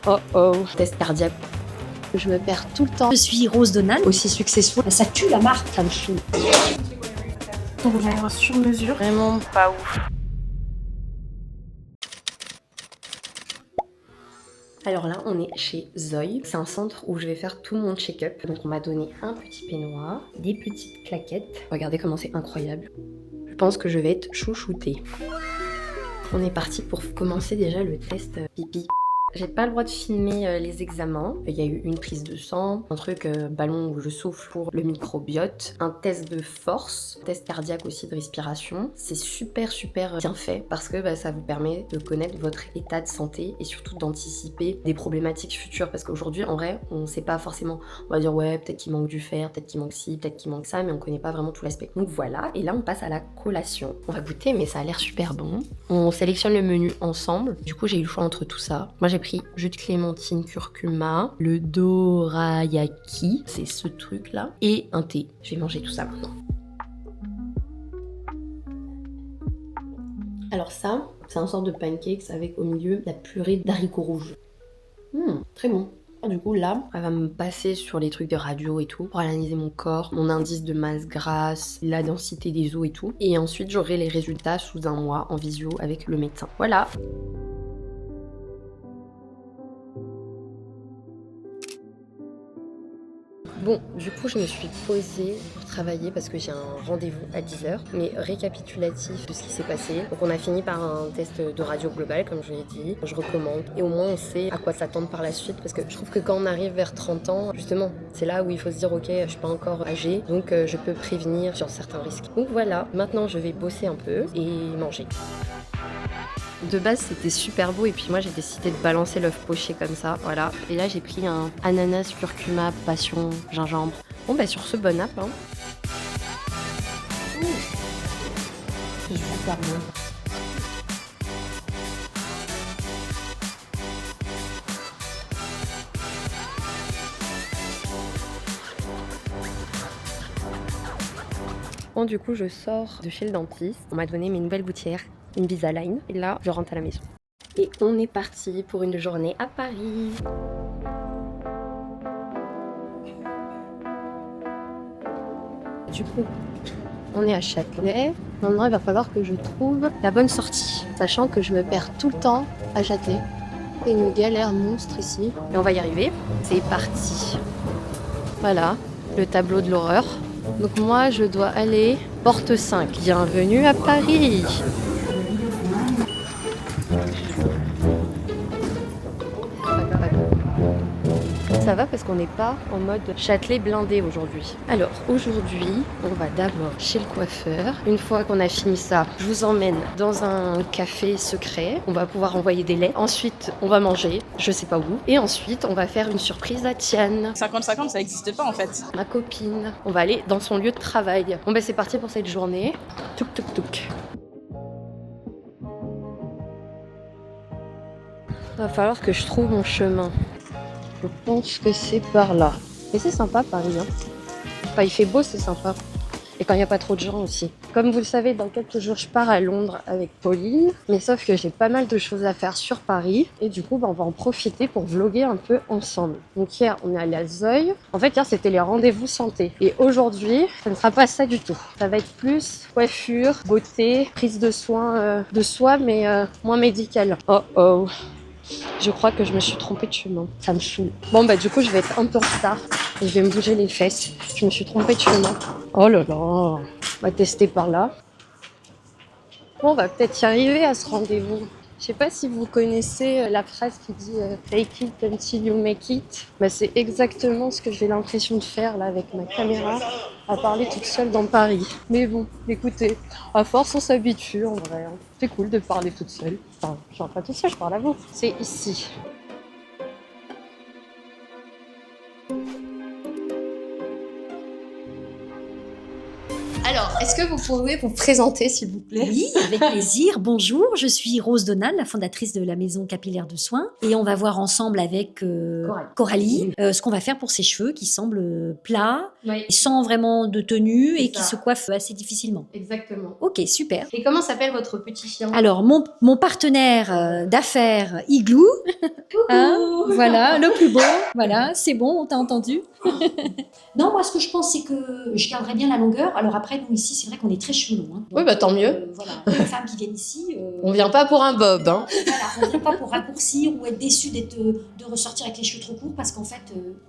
Oh oh, test cardiaque. Je me perds tout le temps. Je suis Rose Donald, Aussi Successful. ça tue la marque. Ça me saoule. Donc j'ai sur mesure. Vraiment pas ouf. Alors là, on est chez Zoï. C'est un centre où je vais faire tout mon check-up. Donc on m'a donné un petit peignoir, des petites claquettes. Regardez comment c'est incroyable. Je pense que je vais être chouchoutée. On est parti pour commencer déjà le test pipi. J'ai pas le droit de filmer les examens. Il y a eu une prise de sang, un truc ballon où je souffle pour le microbiote, un test de force, test cardiaque aussi de respiration. C'est super bien fait parce que ça vous permet de connaître votre état de santé et surtout d'anticiper des problématiques futures. Parce qu'aujourd'hui, en vrai, on sait pas forcément. On va dire ouais, peut-être qu'il manque du fer, peut-être qu'il manque ci, peut-être qu'il manque ça, mais on connaît pas vraiment tout l'aspect. Donc voilà, et là on passe à la collation. On va goûter, mais ça a l'air super bon. On sélectionne le menu ensemble. Du coup, j'ai eu le choix entre tout ça. Moi, j'ai pris jus de clémentine curcuma, le dorayaki, c'est ce truc là, et un thé. Je vais manger tout ça maintenant. Alors ça, c'est un sorte de pancakes avec au milieu la purée d'haricots rouges. Très bon. Du coup là, elle va me passer sur les trucs de radio et tout pour analyser mon corps, mon indice de masse grasse, la densité des os et tout. Et ensuite j'aurai les résultats sous un mois en visio avec le médecin. Voilà. Bon, du coup, je me suis posée pour travailler parce que j'ai un rendez-vous à 10h, mais récapitulatif de ce qui s'est passé. Donc, on a fini par un test de radio globale, comme je l'ai dit. Je recommande. Et au moins, on sait à quoi s'attendre par la suite parce que je trouve que quand on arrive vers 30 ans, justement, c'est là où il faut se dire, ok, je suis pas encore âgée, donc je peux prévenir sur certains risques. Donc voilà, maintenant, je vais bosser un peu et manger. De base, c'était super beau et puis moi j'ai décidé de balancer l'œuf poché comme ça, voilà. Et là j'ai pris un ananas, curcuma, passion, gingembre. Bon bah sur ce, bon app hein. C'est super bon. Bon du coup je sors de chez le dentiste. On m'a donné mes nouvelles gouttières, une Invisalign. Et là je rentre à la maison. Et on est parti pour une journée à Paris. Du coup, on est à Châtelet. Maintenant, il va falloir que je trouve la bonne sortie. Sachant que je me perds tout le temps à Châtelet. C'est une galère monstre ici. Mais on va y arriver. C'est parti. Voilà, le tableau de l'horreur. Donc moi, je dois aller porte 5. Bienvenue à Paris. Ça va parce qu'on n'est pas en mode Châtelet blindé aujourd'hui. Alors aujourd'hui, on va d'abord chez le coiffeur. Une fois qu'on a fini ça, je vous emmène dans un café secret. On va pouvoir envoyer des laits. Ensuite, on va manger, je sais pas où. Et ensuite, on va faire une surprise à Tiane. 50-50, ça n'existe pas en fait. Ma copine. On va aller dans son lieu de travail. Bon ben c'est parti pour cette journée. Touk touk touk. Va falloir que je trouve mon chemin. Je pense que c'est par là. Mais c'est sympa Paris. Hein. Enfin, il fait beau, c'est sympa. Et quand il n'y a pas trop de gens aussi. Comme vous le savez, dans quelques jours, je pars à Londres avec Pauline. Mais sauf que j'ai pas mal de choses à faire sur Paris. Et du coup, on va en profiter pour vlogger un peu ensemble. Donc hier, on est allé à Zoï. En fait, hier, c'était les rendez-vous santé. Et aujourd'hui, ça ne sera pas ça du tout. Ça va être plus coiffure, beauté, prise de soin de soi, mais moins médicale. Oh oh. Je crois que je me suis trompée de chemin. Ça me saoule. Bon bah du coup je vais être un peu en retard. Et je vais me bouger les fesses. Je me suis trompée de chemin. Oh là là. On va tester par là. Bon, on va peut-être y arriver à ce rendez-vous. Je sais pas si vous connaissez la phrase qui dit fake it until you make it. Bah, c'est exactement ce que j'ai l'impression de faire là avec ma caméra, à parler toute seule dans Paris. Mais bon, écoutez, à force on s'habitue en vrai. Hein. C'est cool de parler toute seule. Enfin, je parle pas toute seule, je parle à vous. C'est ici. Alors, est-ce que vous pouvez vous présenter, s'il vous plaît? Oui, avec plaisir. Bonjour, je suis Rose Donal, la fondatrice de la maison capillaire de soins. Et on va voir ensemble avec Coralie ce qu'on va faire pour ses cheveux qui semblent plats, Oui, sans vraiment de tenue C'est et qui ça. se coiffent assez difficilement. exactement. Ok, super. Et comment s'appelle votre petit chien? Alors, mon partenaire d'affaires, Igloo, hein, voilà, le plus beau, voilà, c'est bon, on t'a entendu. Non, moi, ce que je pense, c'est que je garderai bien la longueur. Alors après, nous, ici, c'est vrai qu'on est très cheveux longs. Hein. Oui, bah tant mieux. Voilà, les femmes qui viennent ici... On vient pas pour un bob, hein. Voilà, on ne vient pas pour raccourcir ou être déçu de ressortir avec les cheveux trop courts parce qu'en fait,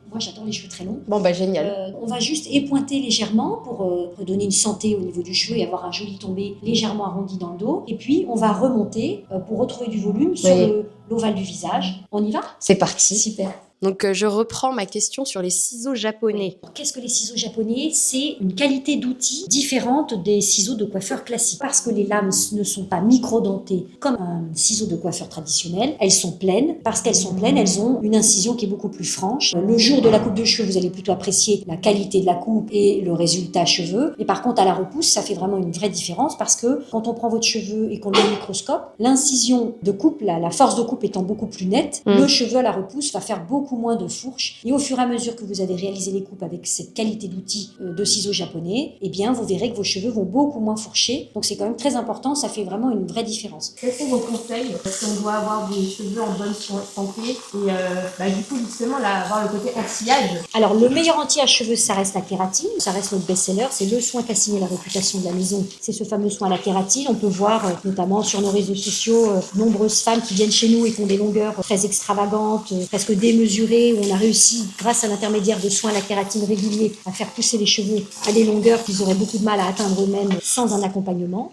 moi, j'adore les cheveux très longs. Bon, bah génial. On va juste épointer légèrement pour donner une santé au niveau du cheveu et avoir un joli tombé légèrement arrondi dans le dos. Et puis, on va remonter pour retrouver du volume sur Oui. l'ovale du visage. On y va? C'est parti. Super. Donc, je reprends ma question sur les ciseaux japonais. Qu'est-ce que les ciseaux japonais? C'est une qualité d'outil différente des ciseaux de coiffeur classiques. Parce que les lames ne sont pas micro-dentées comme un ciseau de coiffeur traditionnel. Elles sont pleines. Parce qu'elles sont pleines, elles ont une incision qui est beaucoup plus franche. Le jour de la coupe de cheveux, vous allez plutôt apprécier la qualité de la coupe et le résultat cheveux. Et par contre, à la repousse, ça fait vraiment une vraie différence parce que quand on prend votre cheveu et qu'on le met au microscope, l'incision de coupe, la force de coupe étant beaucoup plus nette, le cheveu à la repousse va faire beaucoup moins de fourches. Et au fur et à mesure que vous avez réalisé les coupes avec cette qualité d'outil de ciseaux japonais, eh bien, vous verrez que vos cheveux vont beaucoup moins fourcher. Donc, c'est quand même très important. Ça fait vraiment une vraie différence. Quels sont vos conseils si on doit avoir des cheveux en bonne santé et du coup justement là, avoir le côté anti-âge? Alors, le meilleur anti-âge-cheveux, ça reste la kératine. Ça reste notre best-seller. C'est le soin qui a signé la réputation de la maison. C'est ce fameux soin à la kératine. On peut voir, notamment sur nos réseaux sociaux, nombreuses femmes qui viennent chez nous et qui ont des longueurs très extravagantes, presque démesurées, où on a réussi, grâce à l'intermédiaire de soins à la kératine réguliers, à faire pousser les cheveux à des longueurs qu'ils auraient beaucoup de mal à atteindre eux-mêmes sans un accompagnement.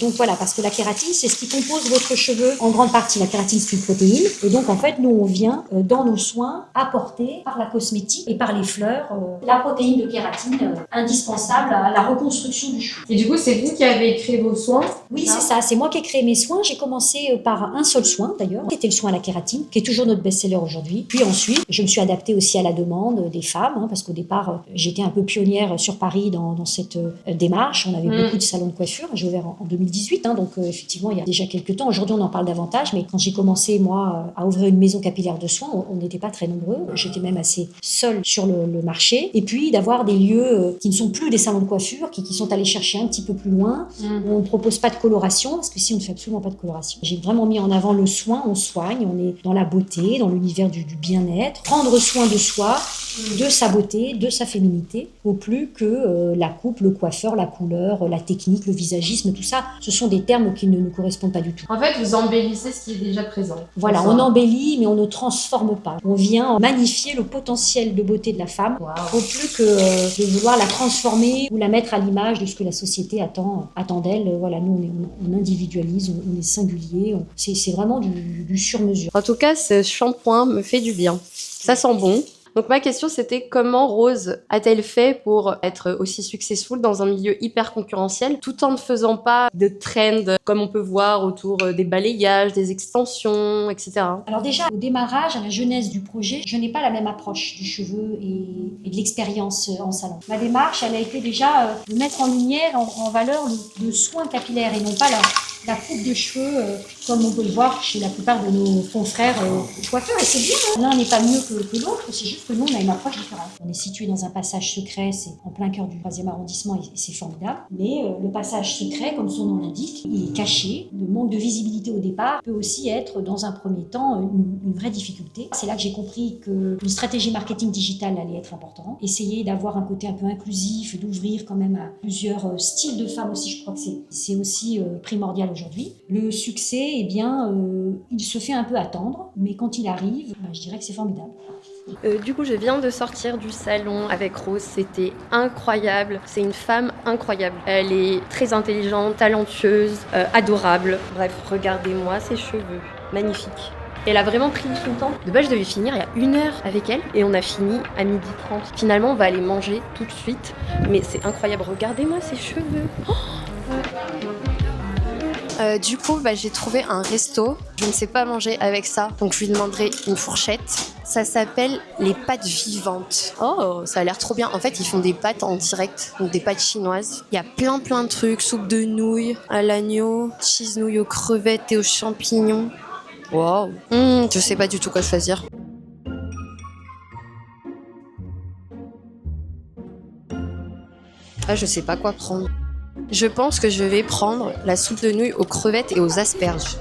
Donc voilà, parce que la kératine, c'est ce qui compose votre cheveu en grande partie. La kératine, c'est une protéine. Et donc, en fait, nous, on vient, dans nos soins, apporter par la cosmétique et par les fleurs, la protéine de kératine indispensable à la reconstruction du cheveu. Et du coup, c'est vous qui avez créé vos soins? Oui, c'est ça. C'est moi qui ai créé mes soins. J'ai commencé par un seul soin, d'ailleurs. C'était le soin à la kératine, qui est toujours notre best-seller aujourd'hui. Puis ensuite, je me suis adaptée aussi à la demande des femmes, parce qu'au départ, j'étais un peu pionnière sur Paris dans cette démarche. On avait beaucoup de salons de coiffure. J'ai ouvert en 2018, donc effectivement, il y a déjà quelques temps. Aujourd'hui, on en parle davantage, mais quand j'ai commencé, moi, à ouvrir une maison capillaire de soins, on n'était pas très nombreux. J'étais même assez seule sur le marché. Et puis, d'avoir des lieux qui ne sont plus des salons de coiffure, qui sont allés chercher un petit peu plus loin, où on ne propose pas de coloration, parce que si on ne fait absolument pas de coloration. J'ai vraiment mis en avant le soin, on soigne, on est dans la beauté, dans l'univers du bien-être. Prendre soin de soi, de sa beauté, de sa féminité, au plus que la coupe, le coiffeur, la couleur, la technique, le visagisme, tout ça, ce sont des termes qui ne nous correspondent pas du tout. En fait, vous embellissez ce qui est déjà présent. Voilà, on embellit, mais on ne transforme pas. On vient magnifier le potentiel de beauté de la femme, au plus que de vouloir la transformer ou la mettre à l'image de ce que la société attend d'elle. Voilà, nous, on individualise, on est singulier, c'est vraiment du sur-mesure. En tout cas, ce shampoing me fait du bien. Ça sent bon. Donc ma question c'était comment Rose a-t-elle fait pour être aussi successful dans un milieu hyper concurrentiel tout en ne faisant pas de trend comme on peut voir autour des balayages, des extensions, etc. Alors déjà, au démarrage, à la genèse du projet, je n'ai pas la même approche du cheveu et de l'expérience en salon. Ma démarche, elle a été déjà de mettre en lumière, en valeur le soin capillaire et non pas la coupe de cheveux comme on peut le voir chez la plupart de nos confrères coiffeurs. Et c'est bien, hein. L'un n'est pas mieux que l'autre, c'est juste que nous, on a une approche différente. On est situé dans un passage secret, c'est en plein cœur du 3e arrondissement et c'est formidable. Mais le passage secret, comme son nom l'indique, il est caché. Le manque de visibilité au départ peut aussi être, dans un premier temps, une vraie difficulté. C'est là que j'ai compris qu'une stratégie marketing digitale allait être importante. Essayer d'avoir un côté un peu inclusif, d'ouvrir quand même à plusieurs styles de femmes aussi, je crois que c'est aussi primordial aujourd'hui. Le succès, eh bien, il se fait un peu attendre, mais quand il arrive, je dirais que c'est formidable. Du coup, je viens de sortir du salon avec Rose, c'était incroyable. C'est une femme incroyable. Elle est très intelligente, talentueuse, adorable. Bref, regardez-moi ses cheveux, magnifiques. Elle a vraiment pris son temps. De base, je devais finir il y a 1 heure avec elle et on a fini à 12h30. Finalement, on va aller manger tout de suite. Mais c'est incroyable, regardez-moi ses cheveux. Oh Du coup, j'ai trouvé un resto. Je ne sais pas manger avec ça, donc je lui demanderai une fourchette. Ça s'appelle les pâtes vivantes. Oh, ça a l'air trop bien. En fait, ils font des pâtes en direct, donc des pâtes chinoises. Il y a plein de trucs. Soupe de nouilles à l'agneau, cheese nouilles aux crevettes et aux champignons. Wow. Je sais pas du tout quoi choisir. Ah, je sais pas quoi prendre. Je pense que je vais prendre la soupe de nouilles aux crevettes et aux asperges.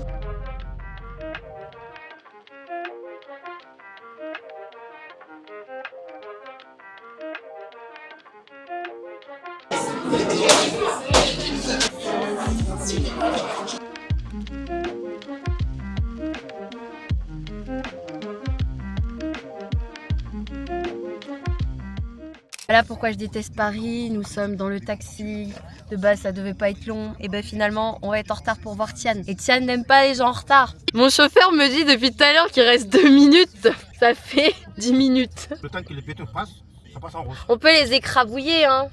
Voilà pourquoi je déteste Paris. Nous sommes dans le taxi. De base, ça devait pas être long. Et finalement, on va être en retard pour voir Tian. Et Tian n'aime pas les gens en retard. Mon chauffeur me dit depuis tout à l'heure qu'il reste 2 minutes. Ça fait 10 minutes. Le temps que les piétons passent, ça passe en rouge. On peut les écrabouiller, hein.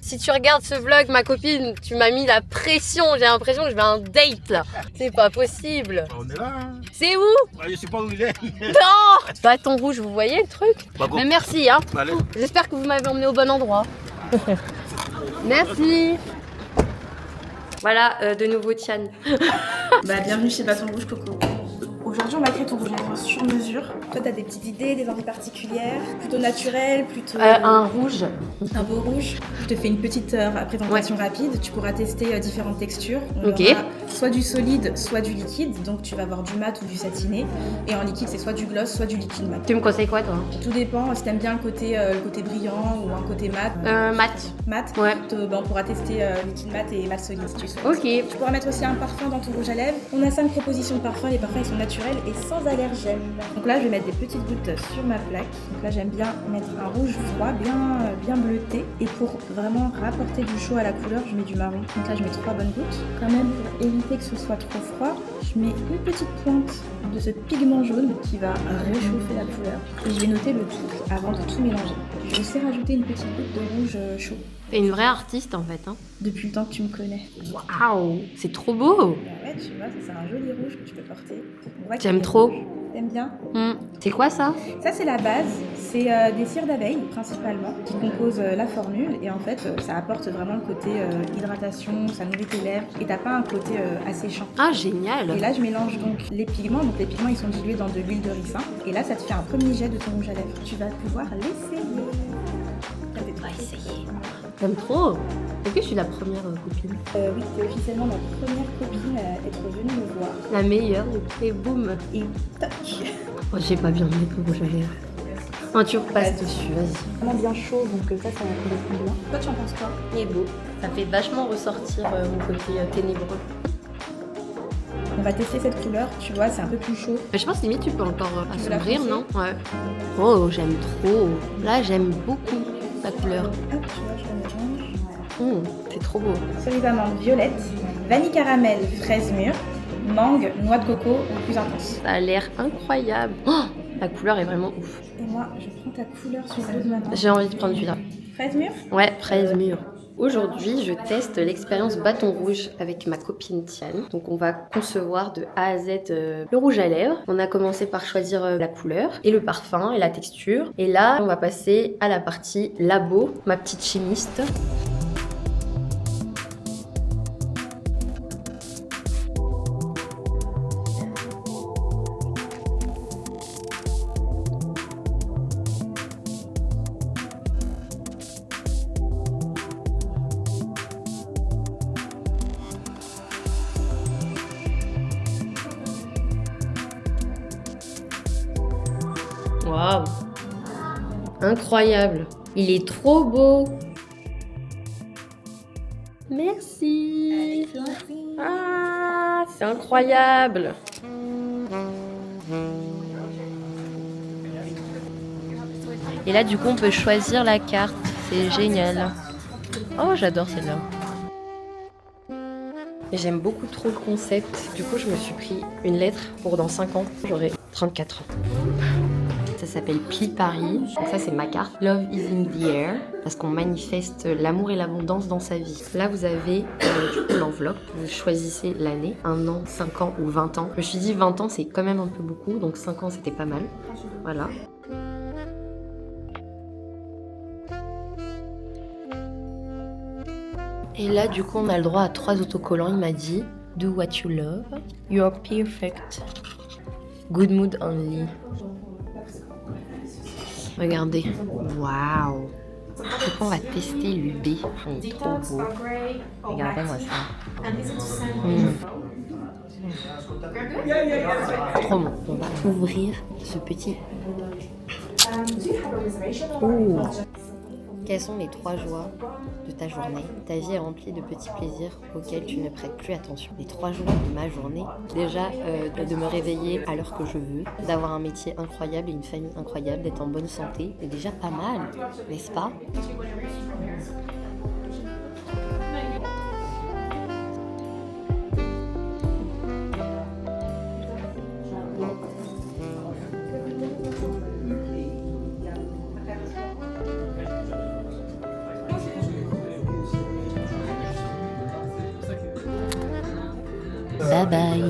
Si tu regardes ce vlog, ma copine, tu m'as mis la pression. J'ai l'impression que je vais à un date, là. C'est pas possible. On est là, hein. C'est où? Je sais pas où il est. Non! Bâton rouge, vous voyez le truc? Mais merci, hein. Allez. J'espère que vous m'avez emmené au bon endroit. Merci. Voilà, de nouveau Tian. Bienvenue chez Bâton Rouge Coco. Aujourd'hui, on va créer ton rouge à lèvres sur mesure. Toi, t'as des petites idées, des envies particulières, plutôt naturelles, plutôt... Un rouge. Un beau rouge. Je te fais une petite présentation rapide. Tu pourras tester différentes textures. On Ok. aura soit du solide, soit du liquide. Donc, tu vas avoir du mat ou du satiné. Et en liquide, c'est soit du gloss, soit du liquide mat. Tu me conseilles quoi, toi? Tout dépend si t'aimes bien le côté brillant ou un côté mat. Mat. Mat. Ouais. On pourra tester liquide mat et mat solide si tu souhaites. Ok. Tu pourras mettre aussi un parfum dans ton rouge à lèvres. On a 5 propositions de parfums. Les parfums, ils sont naturels et sans allergènes. Donc là, je vais mettre des petites gouttes sur ma plaque. Donc là, j'aime bien mettre un rouge froid, bien bleuté. Et pour vraiment rapporter du chaud à la couleur, je mets du marron. Donc là, je mets 3 bonnes gouttes. Quand même, pour éviter que ce soit trop froid, je mets une petite pointe de ce pigment jaune qui va réchauffer la couleur. Et je vais noter le tout avant de tout mélanger. Je vais aussi rajouter une petite goutte de rouge chaud. T'es une vraie artiste, en fait, hein. Depuis le temps que tu me connais. Waouh, c'est trop beau. Bah ouais, tu vois, ça c'est un joli rouge que tu peux porter. J'aime trop. T'aimes bien? C'est quoi ça? Ça c'est la base, c'est des cires d'abeilles principalement qui composent la formule et en fait ça apporte vraiment le côté hydratation, ça nourrit tes lèvres et t'as pas un côté asséchant. Ah, génial. Et là je mélange donc les pigments ils sont dilués dans de l'huile de ricin et là ça te fait un premier jet de ton rouge à lèvres. Tu vas pouvoir l'essayer. On va essayer. J'aime trop. Est-ce que je suis la première copine? Oui, t'es officiellement la première copine à être venue me voir. La meilleure. Et boum. Et toc. Oh, j'ai pas bien mettre le rouge à lèvres. Non, tu repasses dessus, vas-y. Vraiment bien chaud, donc ça va correspondre bien. Toi, tu en penses quoi? Il est beau. Ça fait vachement ressortir mon côté ténébreux. On va tester cette couleur, tu vois, c'est un peu plus chaud. Mais je pense limite tu peux encore Tu veux la assombrir, foncer non? Ouais. Oh, j'aime trop. Là, j'aime beaucoup la couleur. Hop, tu vois, je le mélange. C'est trop beau. Cerise amande violette, vanille caramel, fraise mûre, mangue, noix de coco le plus intense. Ça a l'air incroyable. Oh, la couleur est vraiment ouf. Et moi, je prends ta couleur sur le dos de ma main. J'ai envie de prendre celui-là. Fraise mûre? Ouais, fraise mûre. Aujourd'hui, je teste l'expérience bâton rouge avec ma copine Tian. Donc, on va concevoir de A à Z le rouge à lèvres. On a commencé par choisir la couleur et le parfum et la texture. Et là, on va passer à la partie labo, ma petite chimiste. Waouh! Incroyable! Il est trop beau! Merci! Ah, c'est incroyable! Et là, du coup, on peut choisir la carte. C'est génial. Oh, j'adore celle-là. J'aime beaucoup trop le concept. Du coup, je me suis pris une lettre pour dans 5 ans. J'aurai 34 ans. Ça s'appelle Pli Paris. Donc ça c'est ma carte. Love is in the air. Parce qu'on manifeste l'amour et l'abondance dans sa vie. Là vous avez du coup l'enveloppe. Vous choisissez l'année. 1 an, 5 ans ou 20 ans. Je me suis dit 20 ans c'est quand même un peu beaucoup. Donc 5 ans c'était pas mal. Voilà. Et là du coup on a le droit à 3 autocollants. Il m'a dit do what you love. You are perfect. Good mood only. Regardez. Waouh. Du coup, on va tester l'UB. Il est trop beau. Regardez-moi ça. Trop bon. On va ouvrir ce petit. Oh. Quelles sont les 3 joies de ta journée? Ta vie est remplie de petits plaisirs auxquels tu ne prêtes plus attention. Les 3 joies de ma journée, déjà de me réveiller à l'heure que je veux, d'avoir un métier incroyable et une famille incroyable, d'être en bonne santé, c'est déjà pas mal, n'est-ce pas? Bye bye.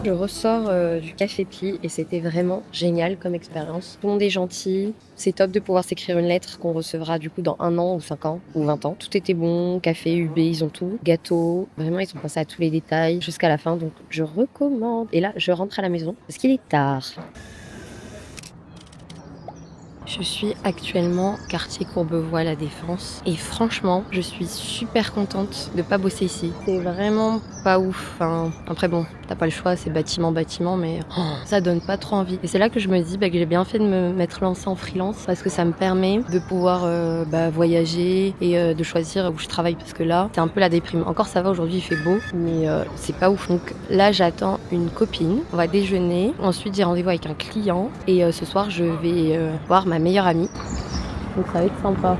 Je ressors du Café Pli et c'était vraiment génial comme expérience. Tout le monde est gentil. C'est top de pouvoir s'écrire une lettre qu'on recevra du coup dans 1 an ou 5 ans ou 20 ans. Tout était bon, café, UB, ils ont tout. Gâteau, vraiment ils ont pensé à tous les détails jusqu'à la fin. Donc je recommande. Et là je rentre à la maison parce qu'il est tard. Je suis actuellement quartier Courbevoie, La Défense. Et franchement, je suis super contente de pas bosser ici. C'est vraiment pas ouf. Enfin, après bon, t'as pas le choix, c'est bâtiment, mais ça donne pas trop envie. Et c'est là que je me dis que j'ai bien fait de me mettre lancée en freelance parce que ça me permet de pouvoir voyager et de choisir où je travaille. Parce que là, c'est un peu la déprime. Encore ça va, aujourd'hui il fait beau, mais c'est pas ouf. Donc là, j'attends une copine. On va déjeuner. Ensuite, j'ai rendez-vous avec un client. Et ce soir, je vais voir ma meilleure amie. Donc ça va être sympa.